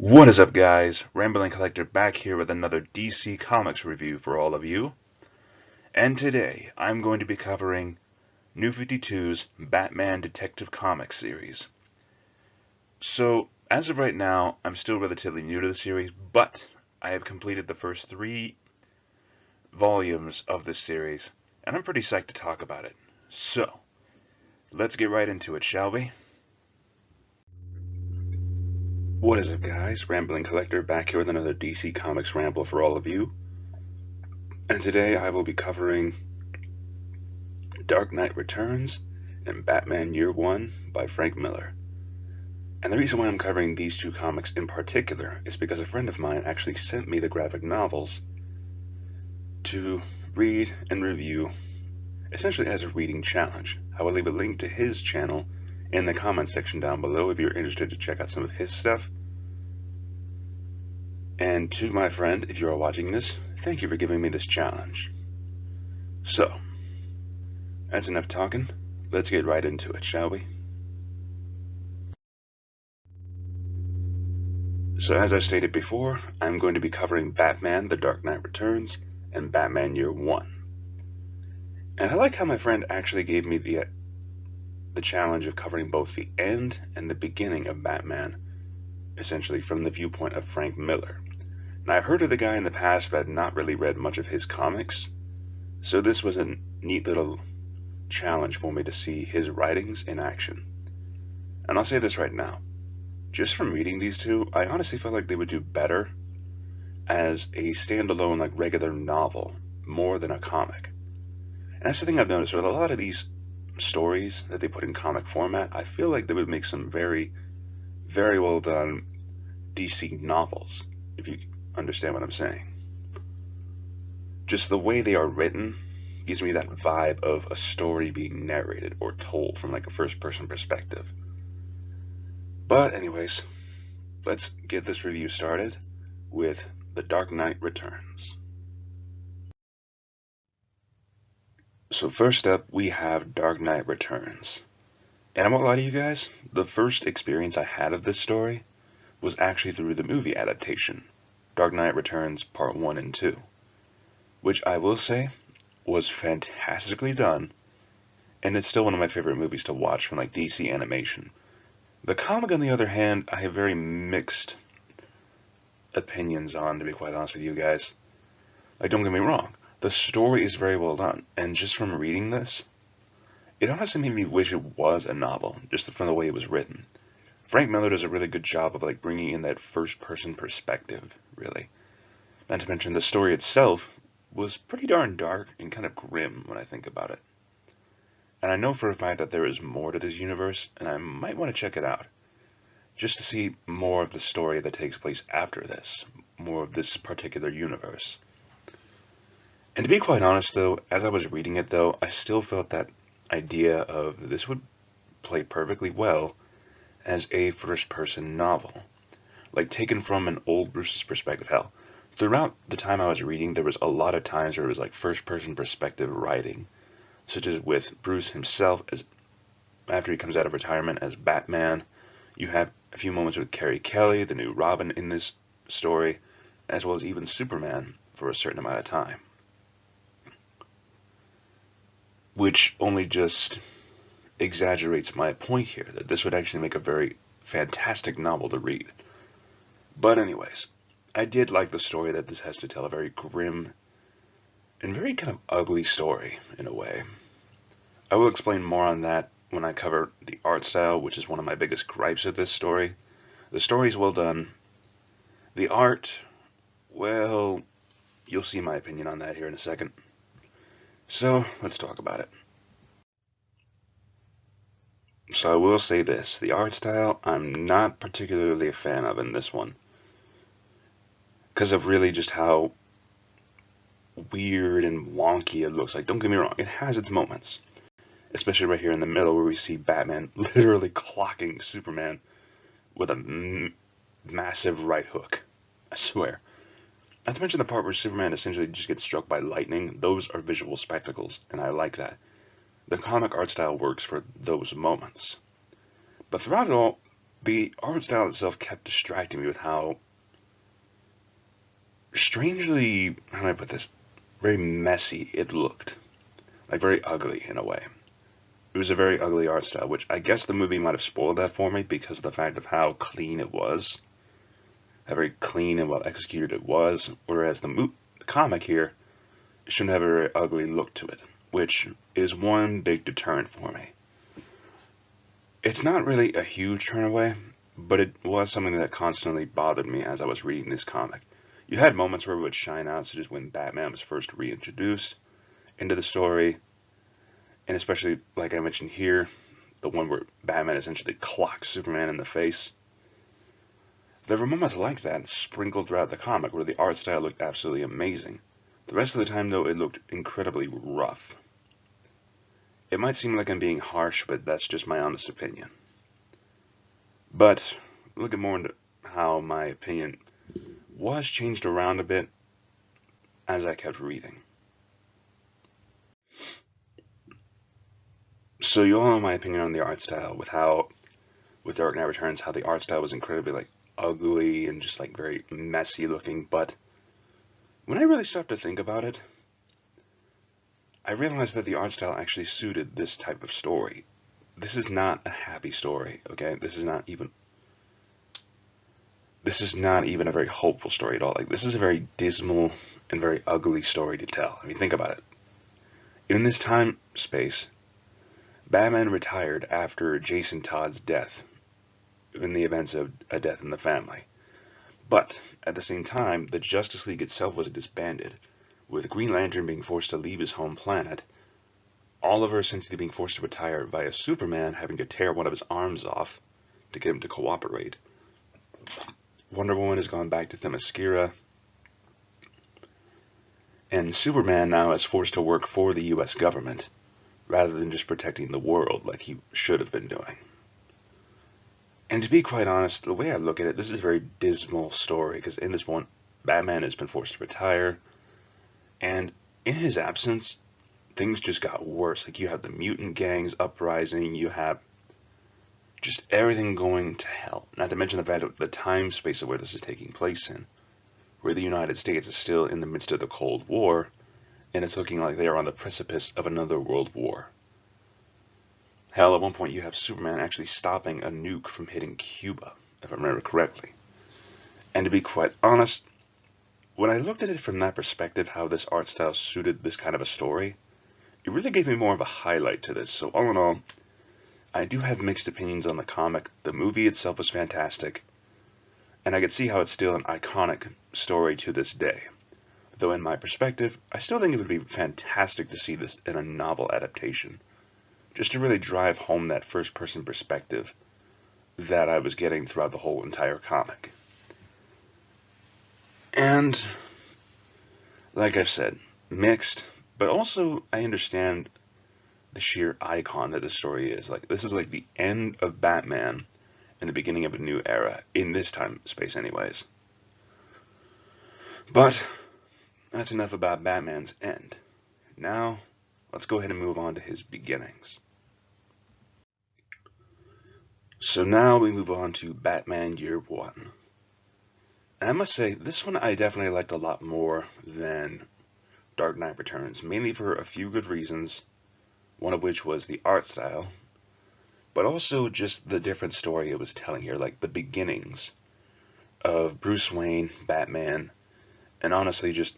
What is up, guys? Rambling Collector back here with another DC Comics review for all of you. And today, I'm going to be covering New 52's Batman Detective Comics series. So, as of right now, I'm still relatively new to the series, but I have completed the first 3 volumes of this series, and I'm pretty psyched to talk about it. So, let's get right into it, shall we? What is up, guys? Rambling Collector back here with another DC Comics ramble for all of you. And today I will be covering Dark Knight Returns and Batman Year One by Frank Miller. And the reason why I'm covering these 2 comics in particular is because a friend of mine actually sent me the graphic novels to read and review, essentially as a reading challenge. I will leave a link to his channel in the comments section down below if you're interested to check out some of his stuff. And to my friend, if you are watching this, thank you for giving me this challenge. So, that's enough talking. Let's get right into it, shall we? So as I stated before, I'm going to be covering Batman The Dark Knight Returns and Batman Year One. And I like how my friend actually gave me the challenge of covering both the end and the beginning of Batman, essentially from the viewpoint of Frank Miller. Now, I've heard of the guy in the past, but I've not really read much of his comics, so this was a neat little challenge for me to see his writings in action. And I'll say this right now, just from reading these 2, I honestly felt like they would do better as a standalone, like, regular novel, more than a comic. And that's the thing I've noticed with a lot of these stories that they put in comic format. I feel like they would make some very, very well done DC novels, if you understand what I'm saying. Just the way they are written gives me that vibe of a story being narrated or told from like a first-person perspective. But anyways, let's get this review started with The Dark Knight Returns. So first up, we have Dark Knight Returns. And I won't lie to you guys, the first experience I had of this story was actually through the movie adaptation, Dark Knight Returns Part 1 and 2, which I will say was fantastically done, and it's still one of my favorite movies to watch from like DC animation. The comic, on the other hand, I have very mixed opinions on, to be quite honest with you guys. Like, don't get me wrong, the story is very well done, and just from reading this, it honestly made me wish it was a novel, just from the way it was written. Frank Miller does a really good job of like bringing in that first-person perspective, really. Not to mention the story itself was pretty darn dark and kind of grim when I think about it. And I know for a fact that there is more to this universe, and I might want to check it out, just to see more of the story that takes place after this, more of this particular universe. And to be quite honest though, as I was reading it though, I still felt that idea of this would play perfectly well as a first-person novel, like taken from an old Bruce's perspective. Hell, throughout the time I was reading, there was a lot of times where it was like first-person perspective writing, such as with Bruce himself as after he comes out of retirement as Batman. You have a few moments with Carrie Kelly, the new Robin in this story, as well as even Superman for a certain amount of time, which only just exaggerates my point here, that this would actually make a very fantastic novel to read. But anyways, I did like the story that this has to tell, a very grim and very kind of ugly story in a way. I will explain more on that when I cover the art style, which is one of my biggest gripes of this story. The story is well done. The art, well, you'll see my opinion on that here in a second. So, let's talk about it. So I will say this, the art style I'm not particularly a fan of in this one, because of really just how weird and wonky it looks. Like, don't get me wrong, it has its moments, especially right here in the middle where we see Batman literally clocking Superman with a massive right hook, I swear. Not to mention the part where Superman essentially just gets struck by lightning. Those are visual spectacles, and I like that. The comic art style works for those moments. But throughout it all, the art style itself kept distracting me with how strangely, how do I put this, very messy it looked. Like very ugly in a way. It was a very ugly art style, which I guess the movie might have spoiled that for me because of the fact of how clean it was. How very clean and well executed it was, whereas the comic here shouldn't have a very ugly look to it, which is one big deterrent for me. It's not really a huge turn away, but it was something that constantly bothered me as I was reading this comic. You had moments where it would shine out, such as when Batman was first reintroduced into the story, and especially, like I mentioned here, the one where Batman essentially clocks Superman in the face. There were moments like that sprinkled throughout the comic where the art style looked absolutely amazing. The rest of the time, though, it looked incredibly rough. It might seem like I'm being harsh, but that's just my honest opinion. But looking more into how my opinion was changed around a bit as I kept reading. So you all know my opinion on the art style with Dark Knight Returns, how the art style was incredibly like ugly and just like very messy looking, but when I really stopped to think about it, I realized that the art style actually suited this type of story. This is not a happy story, okay? This is not even a very hopeful story at all. Like, this is a very dismal and very ugly story to tell. I mean, think about it. In this time space, Batman retired after Jason Todd's death in the events of a death in the family. But at the same time, the Justice League itself was disbanded, with Green Lantern being forced to leave his home planet, Oliver essentially being forced to retire via Superman having to tear one of his arms off to get him to cooperate. Wonder Woman has gone back to Themyscira, and Superman now is forced to work for the US government, rather than just protecting the world like he should have been doing. And to be quite honest, the way I look at it, this is a very dismal story, because in this one, Batman has been forced to retire, and in his absence, things just got worse. Like, you have the mutant gangs uprising, you have just everything going to hell. Not to mention the fact of the time space of where this is taking place in, where the United States is still in the midst of the Cold War, and it's looking like they are on the precipice of another world war. Hell, at one point you have Superman actually stopping a nuke from hitting Cuba, if I remember correctly. And to be quite honest, when I looked at it from that perspective, how this art style suited this kind of a story, it really gave me more of a highlight to this. So all in all, I do have mixed opinions on the comic. The movie itself was fantastic, and I could see how it's still an iconic story to this day. Though in my perspective, I still think it would be fantastic to see this in a novel adaptation, just to really drive home that first-person perspective that I was getting throughout the whole entire comic. And, like I've said, mixed, but also I understand the sheer icon that this story is. Like, this is like the end of Batman and the beginning of a new era, in this time space anyways. But that's enough about Batman's end. Now, let's go ahead and move on to his beginnings. So now we move on to Batman Year One. And I must say, this one I definitely liked a lot more than Dark Knight Returns, mainly for a few good reasons, one of which was the art style, but also just the different story it was telling here, like the beginnings of Bruce Wayne, Batman, and honestly just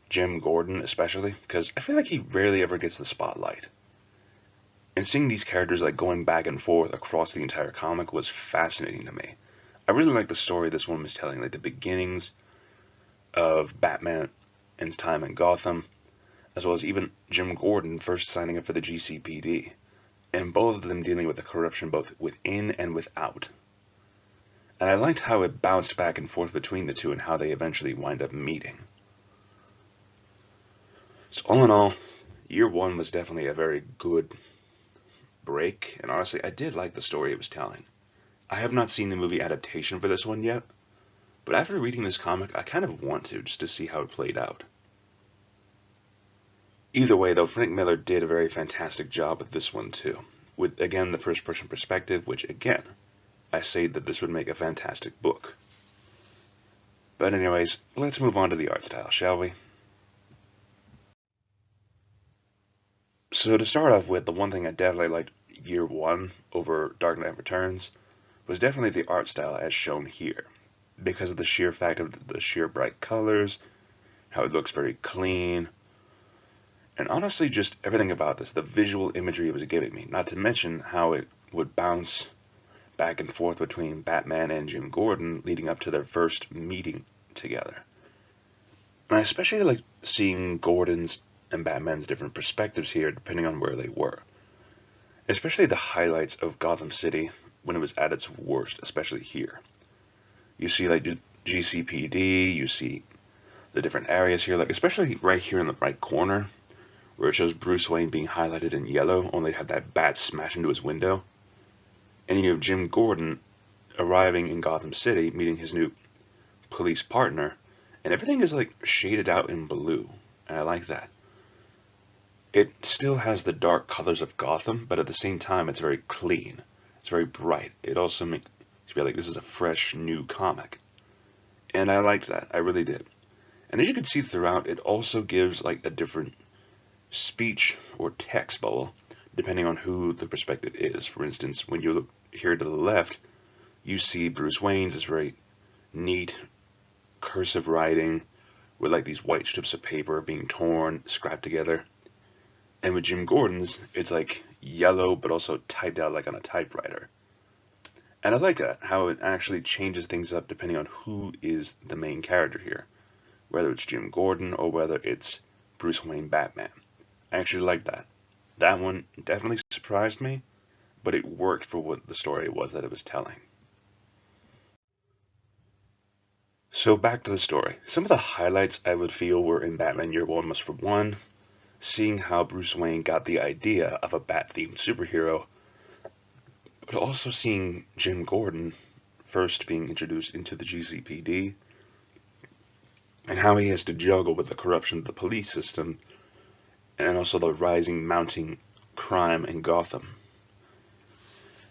Jim Gordon especially, because I feel like he rarely ever gets the spotlight. And seeing these characters like going back and forth across the entire comic was fascinating to me. I really like the story this one was telling, like the beginnings of Batman's time in Gotham, as well as even Jim Gordon first signing up for the GCPD, and both of them dealing with the corruption both within and without. And I liked how it bounced back and forth between the two and how they eventually wind up meeting. So all in all, Year One was definitely a very good break, and honestly, I did like the story it was telling. I have not seen the movie adaptation for this one yet, but after reading this comic, I kind of want to, just to see how it played out. Either way, though, Frank Miller did a very fantastic job with this one, too. With, again, the first-person perspective, which, again, I say that this would make a fantastic book. But anyways, let's move on to the art style, shall we? So to start off with, the one thing I definitely liked year one over Dark Knight Returns was definitely the art style as shown here. Because of the sheer fact of the sheer bright colors, how it looks very clean, and honestly just everything about this, the visual imagery it was giving me, not to mention how it would bounce back and forth between Batman and Jim Gordon leading up to their first meeting together. And I especially like seeing Gordon's and Batman's different perspectives here depending on where they were. Especially the highlights of Gotham City when it was at its worst, especially here. You see like GCPD, you see the different areas here, like especially right here in the right corner where it shows Bruce Wayne being highlighted in yellow, only had that bat smash into his window. And then you have Jim Gordon arriving in Gotham City, meeting his new police partner, and everything is like shaded out in blue, and I like that. It still has the dark colors of Gotham, but at the same time it's very clean. It's very bright. It also makes you feel like this is a fresh, new comic. And I liked that. I really did. And as you can see throughout, it also gives like a different speech or text bubble depending on who the perspective is. For instance, when you look here to the left, you see Bruce Wayne's is very neat, cursive writing with like these white strips of paper being torn, scrapped together. And with Jim Gordon's, it's like yellow but also typed out like on a typewriter. And I like that, how it actually changes things up depending on who is the main character here. Whether it's Jim Gordon or whether it's Bruce Wayne Batman. I actually like that. That one definitely surprised me, but it worked for what the story was that it was telling. So back to the story. Some of the highlights I would feel were in Batman Year One was, for one, seeing how Bruce Wayne got the idea of a bat-themed superhero, but also seeing Jim Gordon first being introduced into the GCPD, and how he has to juggle with the corruption of the police system, and also the rising, mounting crime in Gotham.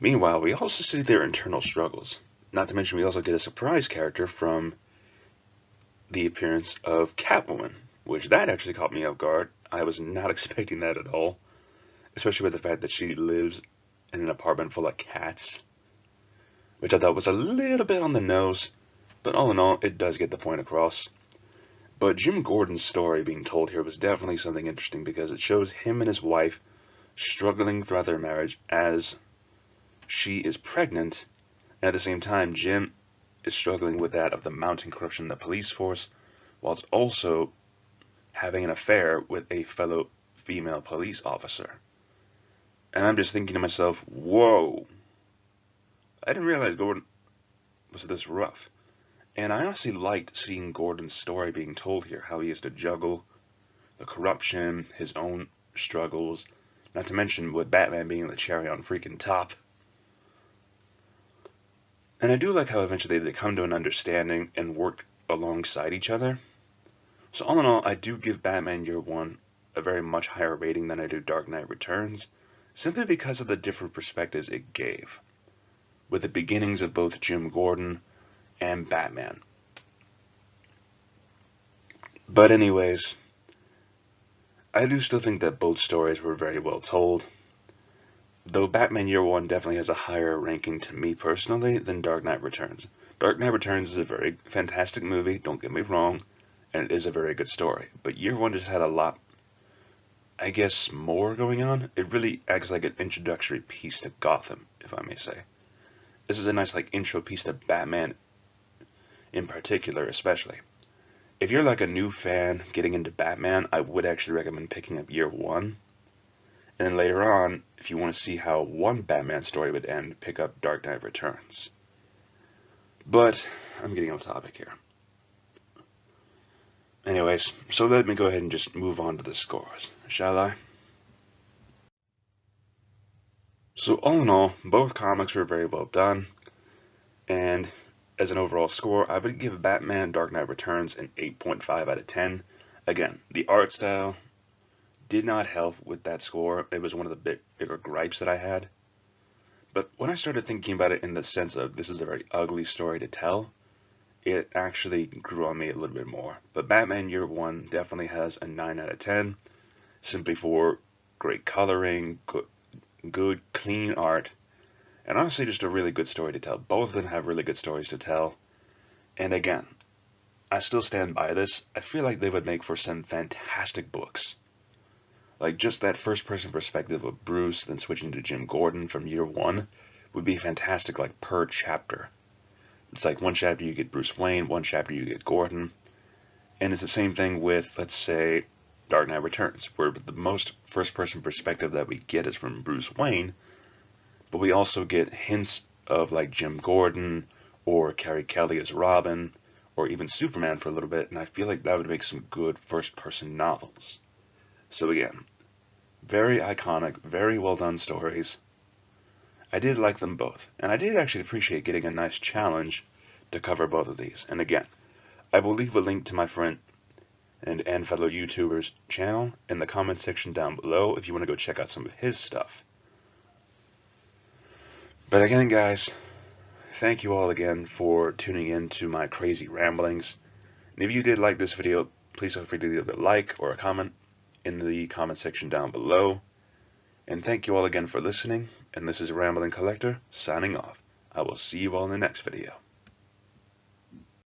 Meanwhile, we also see their internal struggles. Not to mention we also get a surprise character from the appearance of Catwoman, which that actually caught me off guard. I was not expecting that at all, especially with the fact that she lives in an apartment full of cats, which I thought was a little bit on the nose, but all in all, it does get the point across. But Jim Gordon's story being told here was definitely something interesting because it shows him and his wife struggling throughout their marriage as she is pregnant, and at the same time, Jim is struggling with that of the mounting corruption in the police force, whilst also having an affair with a fellow female police officer. And I'm just thinking to myself, whoa, I didn't realize Gordon was this rough. And I honestly liked seeing Gordon's story being told here, how he has to juggle the corruption, his own struggles, not to mention with Batman being the cherry on freaking top. And I do like how eventually they come to an understanding and work alongside each other. So all in all, I do give Batman Year One a very much higher rating than I do Dark Knight Returns, simply because of the different perspectives it gave, with the beginnings of both Jim Gordon and Batman. But anyways, I do still think that both stories were very well told, though Batman Year One definitely has a higher ranking to me personally than Dark Knight Returns. Dark Knight Returns is a very fantastic movie, don't get me wrong, and it is a very good story, but Year One just had a lot, I guess, more going on. It really acts like an introductory piece to Gotham, if I may say. This is a nice like intro piece to Batman in particular, especially. If you're like a new fan getting into Batman, I would actually recommend picking up Year One. And then later on, if you want to see how one Batman story would end, pick up Dark Knight Returns. But I'm getting off topic here. Anyways, so let me go ahead and just move on to the scores, shall I? So all in all, both comics were very well done, and as an overall score, I would give Batman Dark Knight Returns an 8.5 out of 10. Again, the art style did not help with that score. It was one of the bigger gripes that I had. But when I started thinking about it in the sense of this is a very ugly story to tell, it actually grew on me a little bit more. But Batman Year One definitely has a 9 out of 10, simply for great coloring, good clean art, and honestly just a really good story to tell. Both of them have really good stories to tell. And again, I still stand by this. I feel like they would make for some fantastic books. Like just that first person perspective of Bruce, then switching to Jim Gordon from Year One would be fantastic, like per chapter. It's like one chapter you get Bruce Wayne, one chapter you get Gordon. And it's the same thing with, let's say, Dark Knight Returns, where the most first person perspective that we get is from Bruce Wayne, but we also get hints of like Jim Gordon or Carrie Kelly as Robin, or even Superman for a little bit, and I feel like that would make some good first person novels. So again, very iconic, very well done stories. I did like them both, and I did actually appreciate getting a nice challenge to cover both of these. And again, I will leave a link to my friend and fellow YouTuber's channel in the comment section down below if you want to go check out some of his stuff. But again, guys, thank you all again for tuning in to my crazy ramblings. And if you did like this video, please feel free to leave a like or a comment in the comment section down below. And thank you all again for listening, and this is Rambling Collector, signing off. I will see you all in the next video.